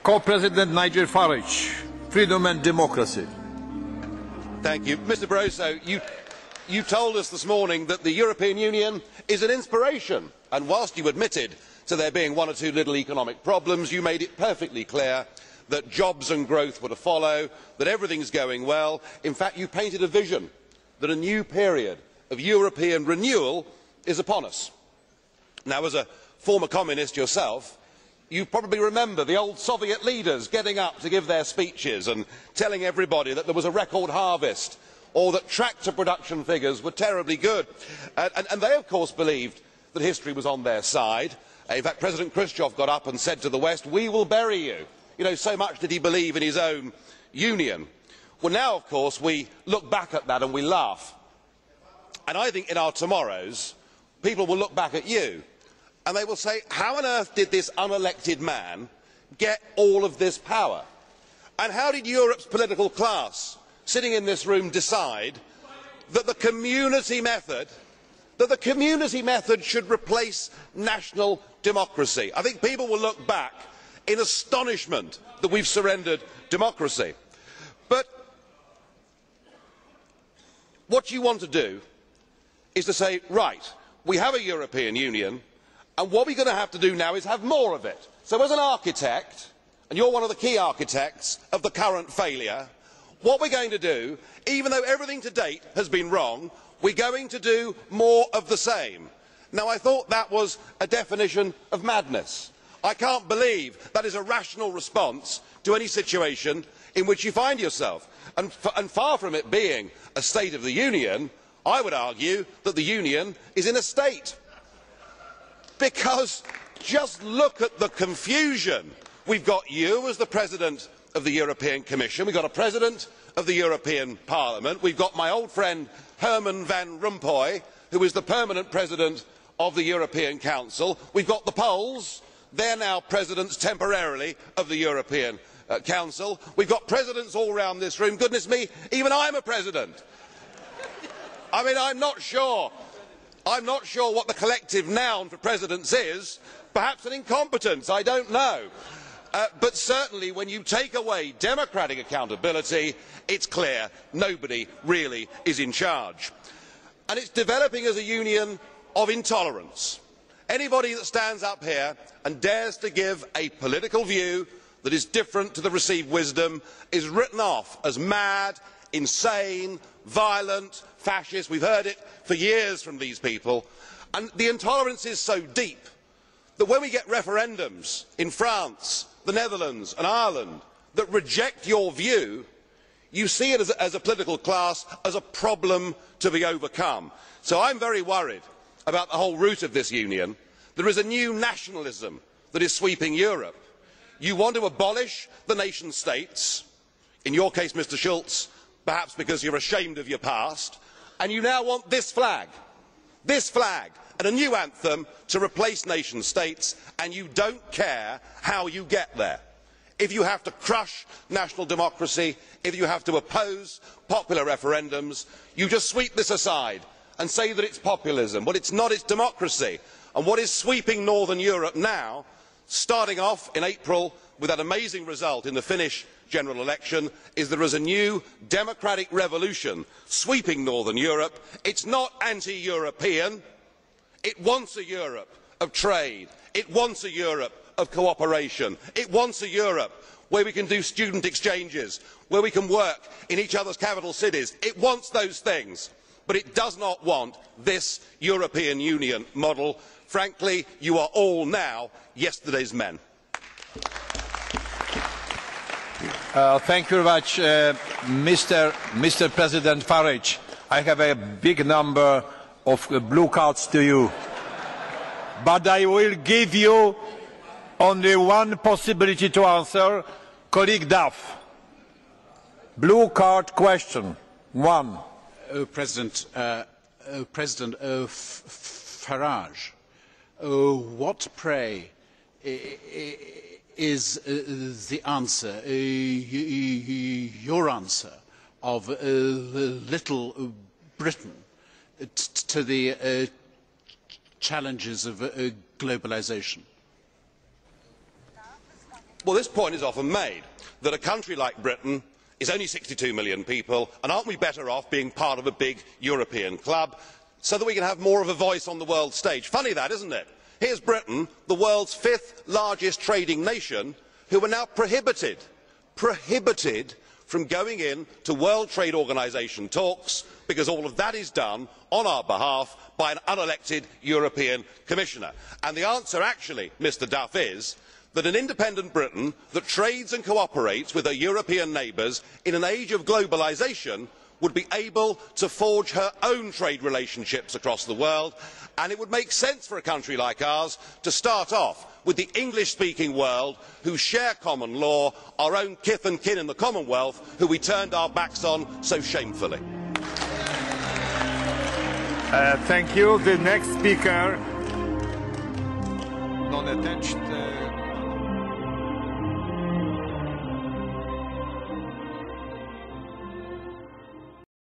Co-President Nigel Farage, Freedom and Democracy. Thank you. Mr Barroso, you told us this morning that the European Union is an inspiration, and whilst you admitted to there being one or two little economic problems, you made it perfectly clear that jobs and growth were to follow, that everything is going well. In fact, you painted a vision that a new period of European renewal is upon us. Now, as a former communist yourself, you probably remember the old Soviet leaders getting up to give their speeches and telling everybody that there was a record harvest or that tractor production figures were terribly good. And they, of course, believed that history was on their side. In fact, President Khrushchev got up and said to the West, "We will bury you." You know, so much did he believe in his own union. Well, now, of course, we look back at that and we laugh. And I think in our tomorrows, people will look back at you and they will say, how on earth did this unelected man get all of this power? And how did Europe's political class, sitting in this room, decide that the community method should replace national democracy? I think people will look back in astonishment that we have surrendered democracy. But what you want to do is to say, right, we have a European Union, and what we are going to have to do now is have more of it. So as an architect, and you are one of the key architects of the current failure, what we are going to do, even though everything to date has been wrong, we are going to do more of the same. Now, I thought that was a definition of madness. I can't believe that is a rational response to any situation in which you find yourself. And far from it being a State of the Union, I would argue that the Union is in a state. Because just look at the confusion. We have got you as the President of the European Commission, we have got a President of the European Parliament, we have got my old friend Herman Van Rompuy, who is the permanent President of the European Council, we have got the Poles, they are now presidents temporarily of the European Council, we have got presidents all round this room. Goodness me, even I am a president. I mean, I am not sure what the collective noun for presidents is. Perhaps an incompetence, I don't know. But certainly when you take away democratic accountability, it is clear nobody really is in charge. And it is developing as a union of intolerance. Anybody that stands up here and dares to give a political view that is different to the received wisdom is written off as mad, insane, violent, fascist. We have heard it for years from these people. And the intolerance is so deep that when we get referendums in France, the Netherlands and Ireland that reject your view, you see it as a political class as a problem to be overcome. So I am very worried about the whole root of this union. There is a new nationalism that is sweeping Europe. You want to abolish the nation states, in your case, Mr Schulz, perhaps because you are ashamed of your past, and you now want this flag and a new anthem to replace nation states, and you do not care how you get there. If you have to crush national democracy, if you have to oppose popular referendums, you just sweep this aside and say that it is populism. Well, it is not, it is democracy. And what is sweeping Northern Europe now, starting off in April with that amazing result in the Finnish general election, is there is a new democratic revolution sweeping Northern Europe. It is not anti-European. It wants a Europe of trade. It wants a Europe of cooperation. It wants a Europe where we can do student exchanges, where we can work in each other's capital cities. It wants those things, but it does not want this European Union model. Frankly, you are all now yesterday's men. Thank you very much, Mr. President Farage. I have a big number of blue cards to you, but I will give you only one possibility to answer. Colleague Duff. Blue card question. One. President Farage, what, pray, is the answer, your answer, of Little Britain to the challenges of globalisation? Well, this point is often made, that a country like Britain is only 62 million people, and aren't we better off being part of a big European club so that we can have more of a voice on the world stage? Funny that, isn't it? Here's Britain, the world's 5th largest trading nation, who are now prohibited from going in to World Trade Organisation talks because all of that is done on our behalf by an unelected European Commissioner. And the answer actually, Mr Duff, is that an independent Britain that trades and cooperates with her European neighbours in an age of globalisation would be able to forge her own trade relationships across the world, and it would make sense for a country like ours to start off with the English speaking world, who share common law, our own kith and kin in the Commonwealth, who we turned our backs on so shamefully. Thank you. The next speaker. Non-attached.